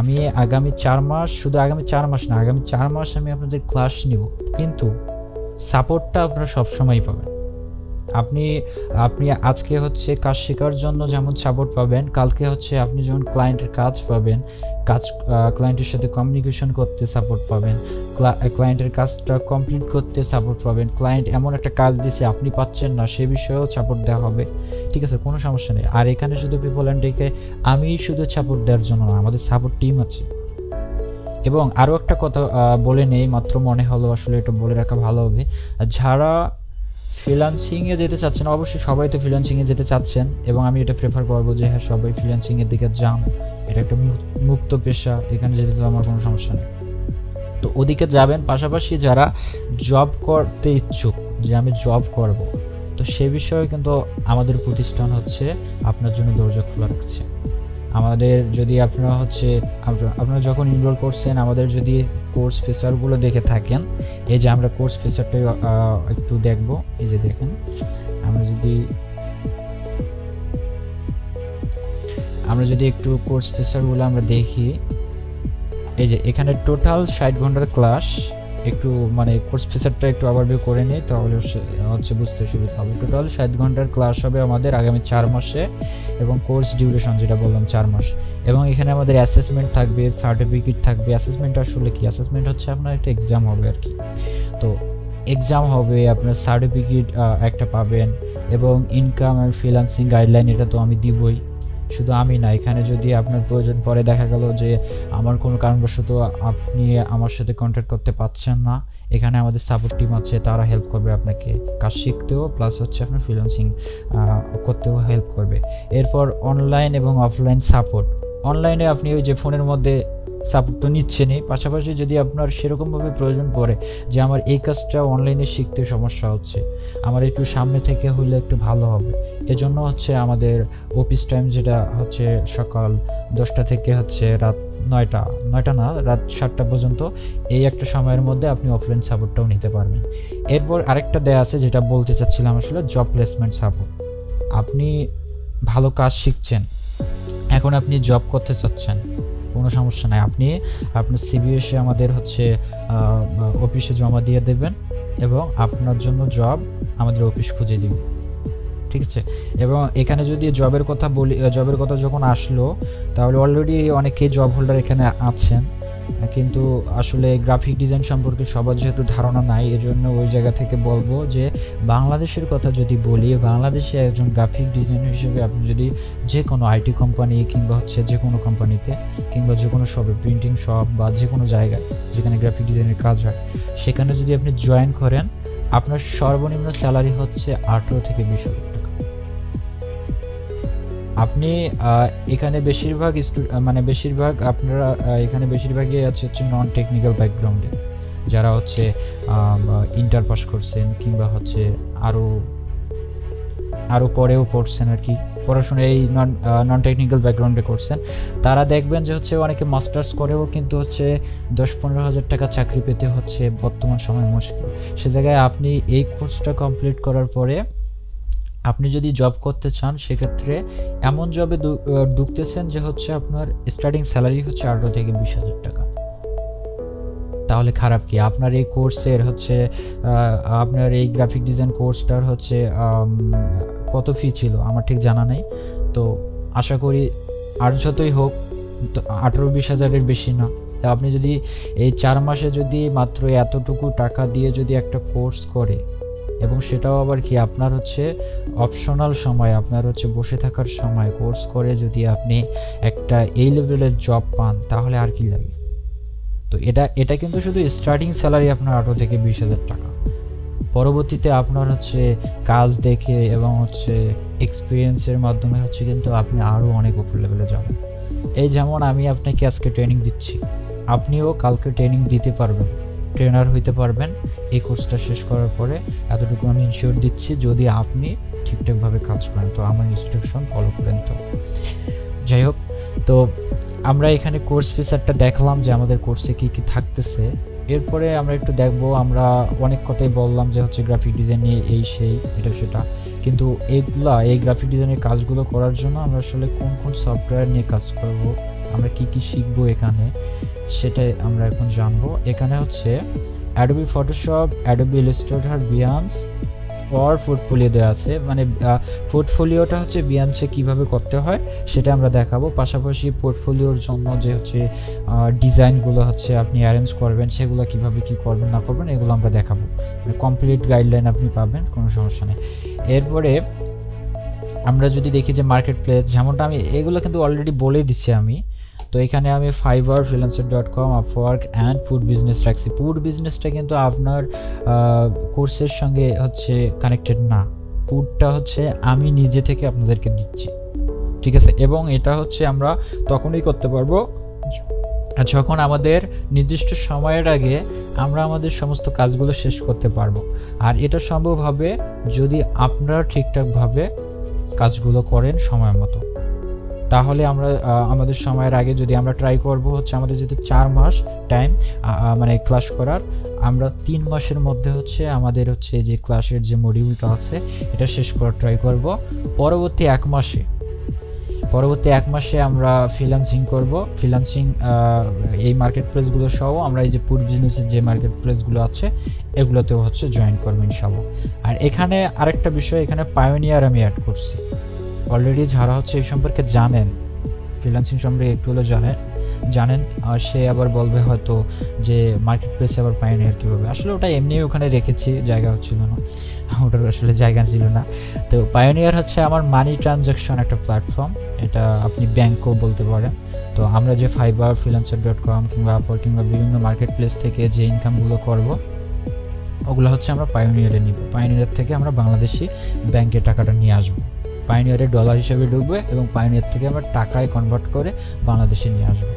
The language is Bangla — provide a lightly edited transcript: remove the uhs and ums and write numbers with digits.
আমি আগামী 4 মাস, শুধু আগামী 4 মাস না, আগামী 4 মাস আমি আপনাদের ক্লাস নিব, কিন্তু সাপোর্টটা আপনারা সবসময়ই পাবেন। আপনি আপনি আজকে হচ্ছে কাজ শেখার জন্য যেমন সাপোর্ট পাবেন, কালকে হচ্ছে আপনি যখন ক্লায়েন্টের কাজ পাবেন, ক্লায়েন্টের সাথে কমিউনিকেশন করতে সাপোর্ট পাবেন, ক্লায়েন্টের কাজটা কমপ্লিট করতে সাপোর্ট পাবেন, ক্লায়েন্ট এমন একটা কাজ দিছে আপনি পাচ্ছেন না সে বিষয়েও সাপোর্ট দেওয়া হবে। ঠিক আছে, কোনো সমস্যা নেই। আর এখানে শুধু পিপল অ্যান্ড টেকে আমি শুধু সাপোর্ট দেওয়ার জন্য না, আমাদের সাপোর্ট টিম আছে। এবং আরও একটা কথা বলে নেই, মাত্র মনে হলো, আসলে এটা বলে রাখা ভালো হবে। যারা ফ্রিল্যান্সিংয়ে যেতে চাচ্ছেন, অবশ্যই সবাই তো ফ্রিল্যান্সিংয়ে যেতে চাচ্ছেন, এবং আমি এটা প্রেফার করবো যে হ্যাঁ সবাই ফ্রিল্যান্সিংয়ের দিকে যান। এটা একটা মুক্ত পেশা, এখানে যেতে তো আমার কোনো সমস্যা নেই। তো ওদিকে যাবেন। পাশাপাশি যারা জব করতে ইচ্ছুক, যে আমি জব করব, তো সে বিষয়ে কিন্তু আমাদের প্রতিষ্ঠান হচ্ছে আপনার জন্য দরজা খোলা রাখছে। আমাদের যদি আপনারা যখন এনরোল করছেন, আমাদের যদি কোর্স ফিচারগুলো দেখে থাকেন, এই যে আমরা কোর্স ফিচারটা একটু দেখব। এই যে দেখেন, আমরা যদি একটু কোর্স ফিচারগুলো আমরা দেখি, এই যে এখানে টোটাল 60 ঘন্টার ক্লাস। একটু মানে কোর্স ফিচারটা একটু ওভারভিউ করে নিই, তাহলে হচ্ছে বুঝতে সুবিধা হবে। টোটাল 60 ঘন্টার ক্লাস হবে আমাদের আগামী 4 মাসে, এবং কোর্স ডিউরেশন যেটা বললাম 4 মাস। এবং এখানে আমাদের অ্যাসেসমেন্ট থাকবে, সার্টিফিকেট থাকবে। অ্যাসেসমেন্ট আসলে কি? অ্যাসেসমেন্ট হচ্ছে আপনার একটা এক্সাম হবে আর কি। তো এক্সাম হবে, আপনার সার্টিফিকেট একটা পাবেন, এবং ইনকাম অ্যান্ড ফ্রিল্যান্সিং গাইডলাইন এটা তো আমি দিবই। শুধু আমি না, এখানে যদি আপনার প্রয়োজন পরে দেখা গেল যে আমার কোনো কারণবশত আপনি আমার সাথে কন্ট্যাক্ট করতে পারছেন না, এখানে আমাদের সাপোর্ট টিম আছে, তারা হেল্প করবে আপনাকে কাজ শিখতেও, প্লাস হচ্ছে আপনার ফ্রিল্যান্সিং করতেও হেল্প করবে। এরপর অনলাইন এবং অফলাইন সাপোর্ট। অনলাইনে আপনি ওই যে ফোনের মধ্যে সাপোর্ট তো নিচ্ছেনই, পাশাপাশি যদি আপনার সেরকমভাবে প্রয়োজন পড়ে যে আমার এই কাজটা অনলাইনে শিখতে সমস্যা হচ্ছে, আমার একটু সামনে থেকে হলে একটু ভালো হবে, এজন্য হচ্ছে আমাদের অফিস টাইম যেটা হচ্ছে সকাল 10টা থেকে হচ্ছে রাত 9টা না, রাত 7টা পর্যন্ত, এই একটা সময়ের মধ্যে আপনি অফলাইন সাপোর্টটাও নিতে পারবেন। এরপর আরেকটা দেয়া আছে, যেটা বলতে চাচ্ছিলাম আসলে, জব প্লেসমেন্ট সাপোর্ট। আপনি ভালো কাজ শিখছেন, এখন আপনি জব করতে চাচ্ছেন, কোনো সমস্যা নাই, আপনি আপনার সিভি এসে আমাদের হচ্ছে অফিসে জমা দিয়ে দেবেন, এবং আপনার জন্য জব আমাদের অফিস খুঁজে দিবে। ঠিক আছে। এবং এখানে যদি জবের কথা বলি, জবের কথা যখন আসলো, তাহলে অলরেডি অনেকেই জব হোল্ডার এখানে আছেন, কিন্তু আসলে গ্রাফিক ডিজাইন সম্পর্কে সবার যেহেতু ধারণা নাই, এজন্য ওই জায়গা থেকে বলবো যে বাংলাদেশের কথা যদি বলি, বাংলাদেশে একজন গ্রাফিক ডিজাইনার হিসেবে আপনি যদি যে কোনো আইটি কোম্পানি কিংবা হচ্ছে যে কোনো কোম্পানিতে কিংবা যে কোনো শপে, প্রিন্টিং শপ বা যে কোনো জায়গায় যেখানে গ্রাফিক ডিজাইনের কাজ হয়, সেখানে যদি আপনি জয়েন করেন, আপনার সর্বনিম্ন স্যালারি হচ্ছে 18 থেকে 20,000 টাকা। আপনি এখানে বেশিরভাগ আপনারা এখানে বেশিরভাগই হচ্ছে নন টেকনিক্যাল ব্যাকগ্রাউন্ডে, যারা হচ্ছে ইন্টার পাস করছেন কিংবা হচ্ছে আরও পরেও পড়ছেন আর কি, পড়াশোনা এই নন টেকনিক্যাল ব্যাকগ্রাউন্ডে করছেন, তারা দেখবেন যে হচ্ছে অনেকে মাস্টার্স করেও কিন্তু হচ্ছে 10-15 হাজার টাকা চাকরি পেতে হচ্ছে বর্তমান সময় মুশকিল। সে জায়গায় আপনি এই কোর্সটা কমপ্লিট করার পরে আপনি যদি জব করতে চান, সেক্ষেত্রে এমন জবে ঢুকতেছেন যে হচ্ছে আপনার স্টার্টিং স্যালারি হচ্ছে 18 থেকে 20,000 টাকা। তাহলে খারাপ কি? আপনার এই কোর্সের হচ্ছে আপনার এই গ্রাফিক ডিজাইন কোর্সটার হচ্ছে কত ফি ছিল আমার ঠিক জানা নেই, তো আশা করি আর যতই হোক 18-20 হাজারের বেশি না। তা আপনি যদি এই 4 মাসে যদি মাত্র এতটুকু টাকা দিয়ে যদি একটা কোর্স করে, এবং সেটাও আবার কি আপনার হচ্ছে অপশনাল সময়, আপনার হচ্ছে বসে থাকার সময় কোর্স করে যদি আপনি একটা এই লেভেলের জব পান, তাহলে আর কি লাগে? তো এটা কিন্তু শুধু স্টার্টিং স্যালারি আপনার 18 থেকে 20,000 টাকা। পরবর্তীতে আপনার হচ্ছে কাজ দেখে এবং হচ্ছে এক্সপিরিয়েন্সের মাধ্যমে হচ্ছে কিন্তু আপনি আরও অনেক উপর লেভেলে যাবেন। এই যেমন আমি আপনাকে আজকে ট্রেনিং দিচ্ছি, আপনিও কালকে ট্রেনিং দিতে পারবেন, ট্রেনার হইতে পারবেন এই কোর্সটা শেষ করার পরে। এতটুকু আমি ইনশিওর দিচ্ছি, যদি আপনি ঠিকঠাকভাবে কাজ করেন, তো আমার ইনস্ট্রাকশন ফলো করেন। তো যাই হোক, তো আমরা এখানে কোর্স ফিচারটা দেখলাম যে আমাদের কোর্সে কি কি থাকতেছে। এরপরে আমরা একটু দেখব, আমরা অনেক কথাই বললাম যে হচ্ছে গ্রাফিক ডিজাইন নিয়ে এই সেই এটা সেটা, কিন্তু এই গ্রাফিক ডিজাইনের কাজগুলো করার জন্য আমরা আসলে কোন কোন সফটওয়্যার নিয়ে কাজ করব আমরা কি কি শিখবো এখানে সেটাই আমরা এখন জানবো। এখানে হচ্ছে Adobe Photoshop, Adobe Illustrator, Behance or portfolio দেওয়া আছে, মানে পোর্টফোলিওটা হচ্ছে বিয়ান্সে কিভাবে করতে হয় সেটা আমরা দেখাবো। পাশাপাশি পোর্টফোলিওর জন্য যে হচ্ছে ডিজাইনগুলো হচ্ছে আপনি অ্যারেঞ্জ করবেন, সেগুলো কিভাবে কি করবেন না করবেন এগুলো আমরা দেখাবো, মানে কমপ্লিট গাইডলাইন আপনি পাবেন, কোনো সমস্যা নেই। এরপরে আমরা যদি দেখি যে মার্কেট প্লেস, যেমনটা আমি এগুলো কিন্তু অলরেডি বলে দিচ্ছি আমি, তো এখানে আমি fibre, freelancer.com, Upwork and food business রাখছি। ফুড বিজনেসটা কিন্তু আপনার কোর্সের সঙ্গে হচ্ছে কানেক্টেড না, ফুডটা হচ্ছে আমি নিজে থেকে আপনাদেরকে দিচ্ছি, ঠিক আছে। এবং এটা হচ্ছে আমরা তখনই করতে পারবো যখন আমাদের নির্দিষ্ট সময়ের আগে আমরা আমাদের সমস্ত কাজগুলো শেষ করতে পারবো। আর এটা সম্ভব হবে যদি আপনারা ঠিকঠাকভাবে কাজগুলো করেন সময় মতো। তাহলে আমরা আমাদের সময়ের আগে যদি আমরা ট্রাই করব হচ্ছে আমাদের যদি 4 মাস টাইম মানে ক্লাস করার, আমরা 3 মাসের মধ্যে হচ্ছে আমাদের হচ্ছে যে ক্লাসের যে মডিউলটা আছে এটা শেষ করার ট্রাই করব। পরবর্তী 1 মাসে আমরা ফ্রিল্যান্সিং করব। ফ্রিল্যান্সিং এই মার্কেট প্লেসগুলো সহ আমরা এই যে ফুড বিজনেসের যে মার্কেট প্লেসগুলো আছে এগুলোতেও হচ্ছে জয়েন করবো ইনশাআল্লাহ। আর এখানে আরেকটা বিষয়, এখানে পায়োনিয়ার আমি অ্যাড করছি। অলরেডি যারা হচ্ছে এই সম্পর্কে জানেন, ফ্রিল্যান্সিং সম্পর্কে একটু হলেও জানেন, আর সে আবার বলবে হয়তো যে মার্কেট প্লেসে আবার পায়োনিয়ার কীভাবে, আসলে ওটা এমনি ওখানে রেখেছি, জায়গা হচ্ছিল না, ওটার আসলে জায়গা ছিল না। তো পায়োনিয়ার হচ্ছে আমার মানি ট্রানজাকশন একটা প্ল্যাটফর্ম, এটা আপনি ব্যাংকও বলতে পারেন। তো আমরা যে ফাইবার, freelancer.com কিংবা আপওয়ার্ক কিংবা বিভিন্ন মার্কেট প্লেস থেকে যে ইনকামগুলো করব ওগুলো হচ্ছে আমরা পায়োনিয়ারে নিব। পায়োনিয়ার থেকে আমরা বাংলাদেশি ব্যাংকে টাকাটা নিয়ে আসবো, পায়োনিয়ারে ডলার হিসেবে ঢুকবে এবং পায়োনিয়ার থেকে আমরা টাকায় কনভার্ট করে বাংলাদেশে নিয়ে আসবো।